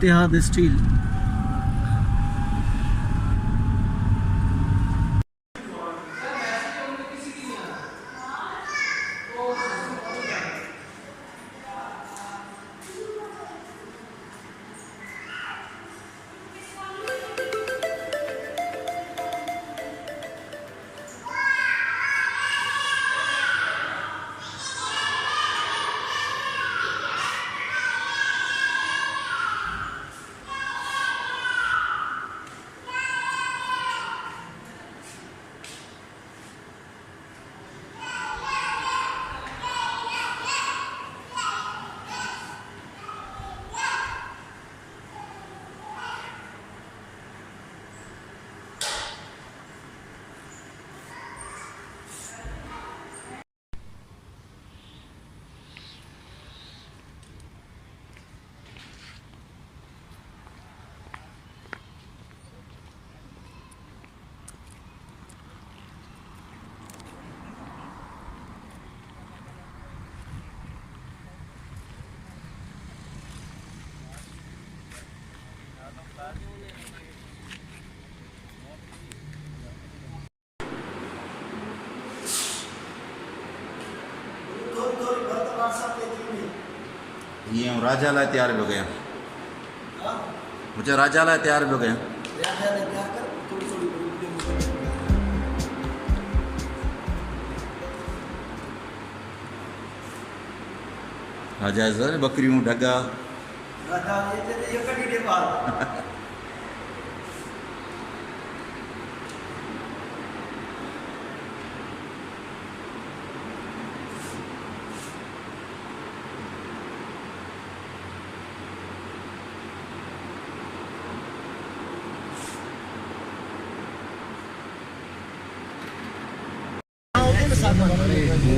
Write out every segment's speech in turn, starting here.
इत्तेहाद steel. ये हम राजा ला तैयार हो गए, मुझे राजा ला तैयार हो गए। राजा सर बकरियों ढगा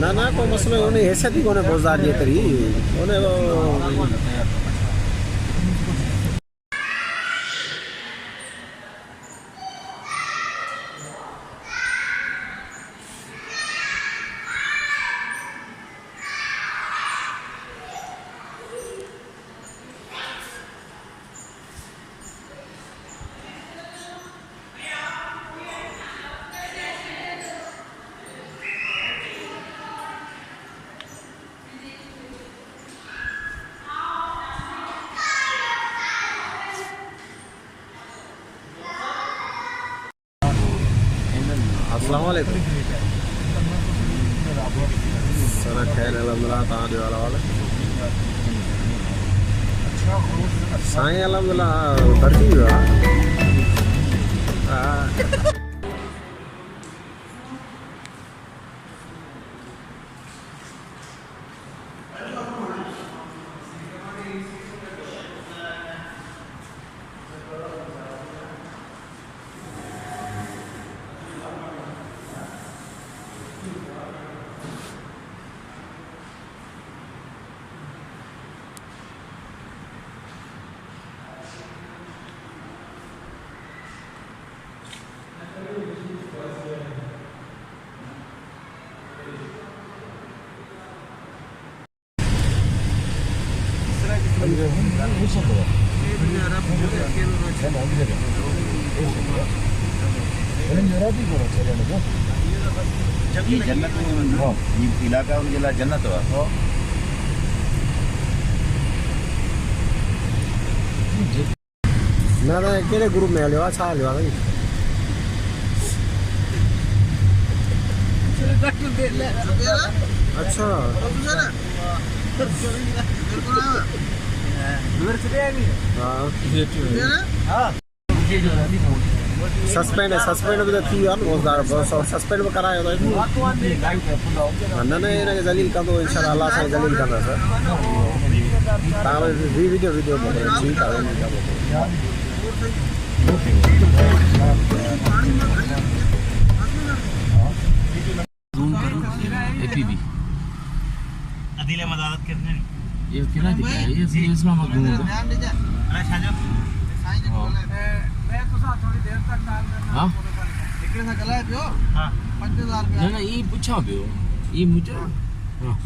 ना ना को मसलो उन्हें ऐसा भी कोने बाजार ये करी उन्हें अस्सलाम वालेकुम सर खैर अलहमदुलिल्लाह ताने वाला साईं अलहमदुलिल्लाह तरजी हुआ। जन्नत इलाका उनके जन्नत हुआ ना ना केड़े ग्रुप में लिया छा लिया भाई अच्छा सस्पेंड है सस्पेंड भी तो थी यार बहुत सस्पेंड में कराया था ना ना ये जलील का तो इंशाल्लाह अल्लाह से जलील करना सर तावे वीडियो वीडियो बोल रहे ठीक है जूम करो एपीबी अदीले मदद करने ये कितना दिखा है ये इस्लाम घूम ध्यान दे जा अरे शाजो मैं तो साथ थोड़ी देर तक डाल देना हां एकड़े से गला है पियो हां 5000 रुपया ना ई पूछा पियो ई मुझे हां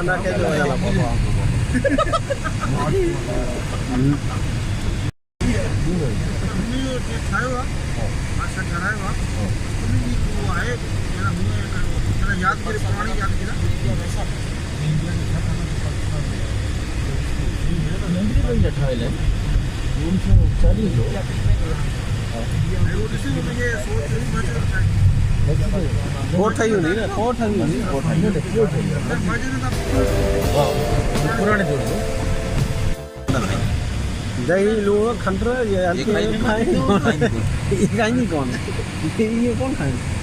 ना के जो वाला पापा कोट है नहीं ना कोट है नहीं पुराने जोड़ दही लूण खंड ये खाएंगे कौन ये कौन खाएंगे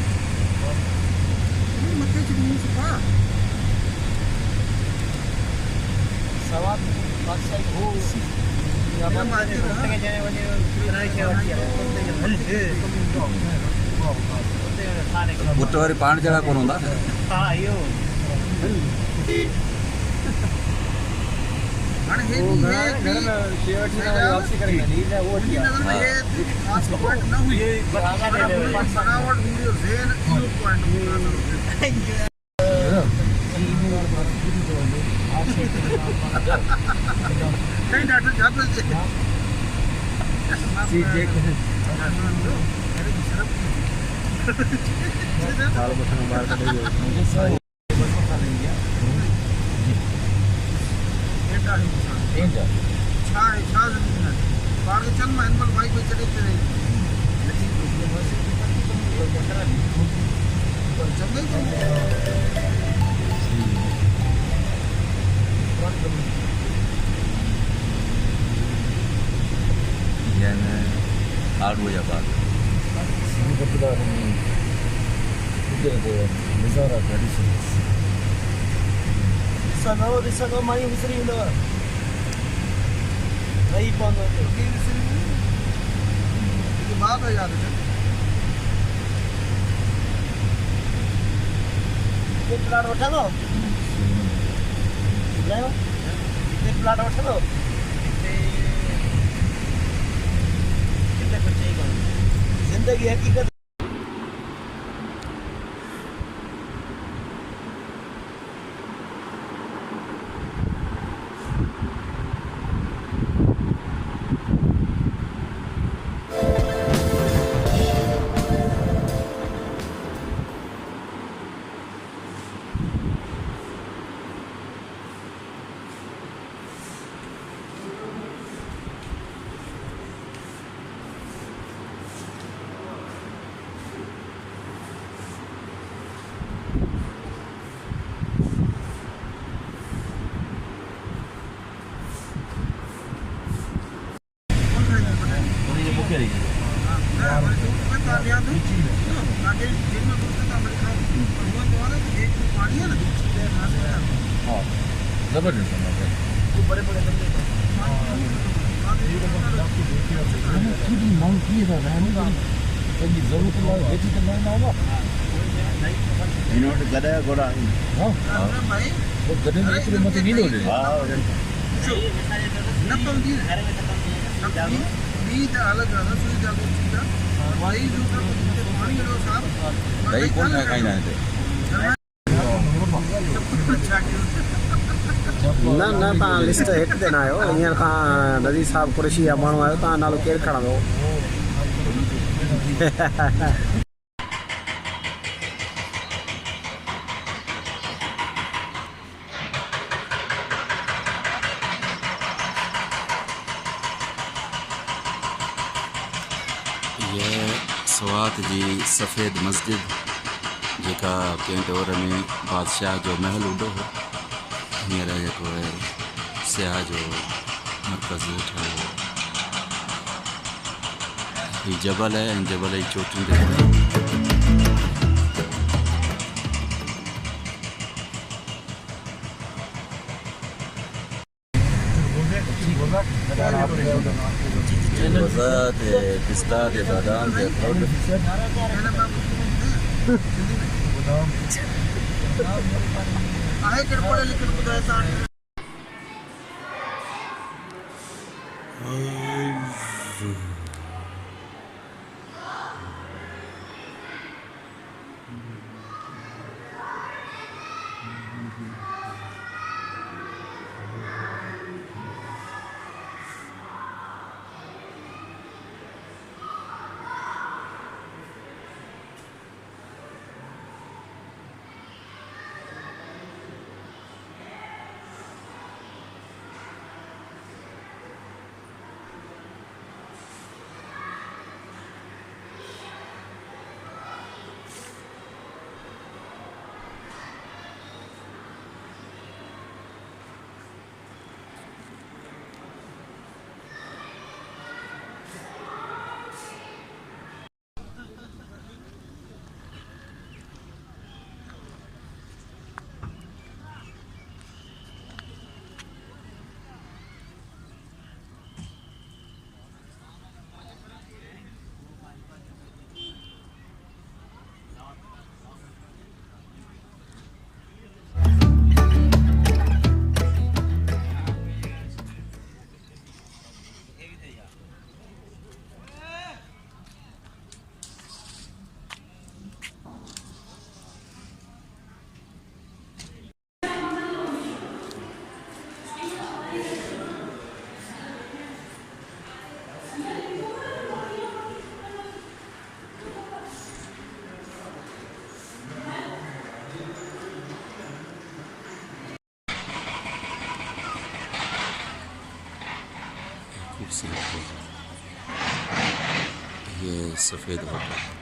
पुट वरी पाण जहिड़ा कोन हूंदा आठ बजे बाद Risano mai usri no. Nahi panda. ये बात है यार ये प्लाट उठा दो जाओ ये प्लाट उठा दो कितने बच्चे ही जिंदगी हकीकत जबरदस्त बड़े बड़े इन्होंने गदा घोड़ा गधे में एक मत नहीं लोगे दही कौन खाईंदा हिते न न तव्हां लिस्ट हिकु ॾिना आहियो हींअर तव्हां नज़ीर साहिबु कुरैशी जा माण्हू आहियो तव्हां नालो केरु खणंदो ये स्वात जी सफ़ेद मस्जिद जेका कंहिं दौर में बादशाह जो महल हूंदो हो हींअर जेको आहे सियाह जो मर्कज़ ठाहियो हीउ जबल आहे ऐं जबल जी चोटियुनि ते पिस्ता ते बादाम ते अखरोट आहे केड़ पढ़े लिखे ॿुधाए सां खूबसूरत है। ये सफ़ेद होटल।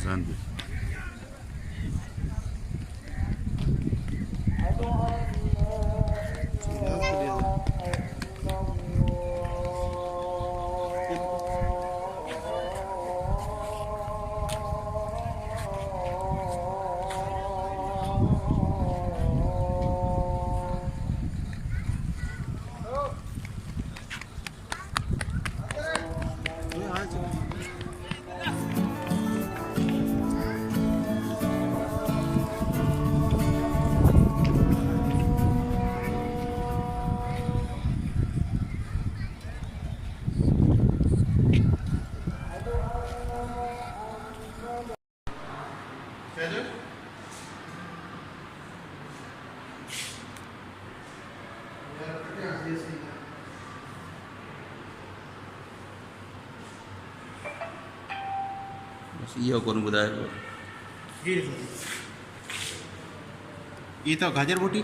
अजान भी इहो कोन ॿुधायो। जी ये तो गाजर बोटी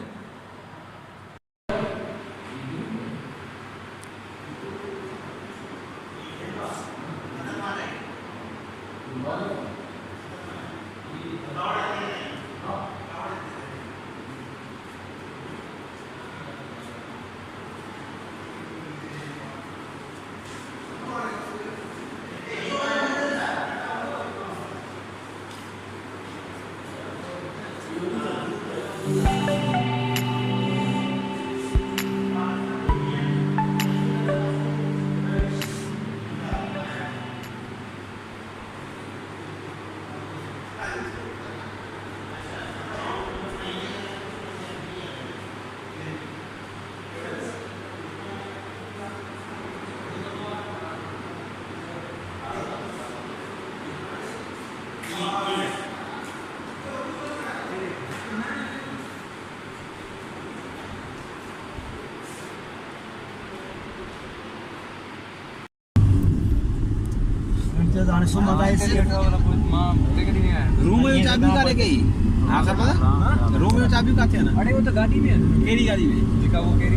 रूम में चाबी का लेके ही हाँ सर पता रूम में चाबी का थे ना अरे वो तो गाड़ी में केरी गाड़ी में जिका वो केरी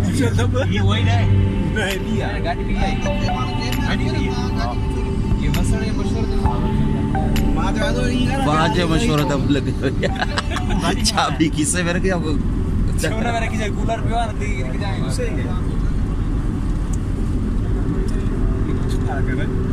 ये वही है नहीं लिया गाड़ी में आई गाड़ी में ये मसर ये मशहूर बाजे मशहूर दम लगे चाबी किसे मेरे क्या छोरा मेरे किसे कूलर पे आना दी के जाएंगे उससे ही क्या कर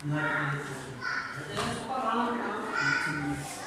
Não é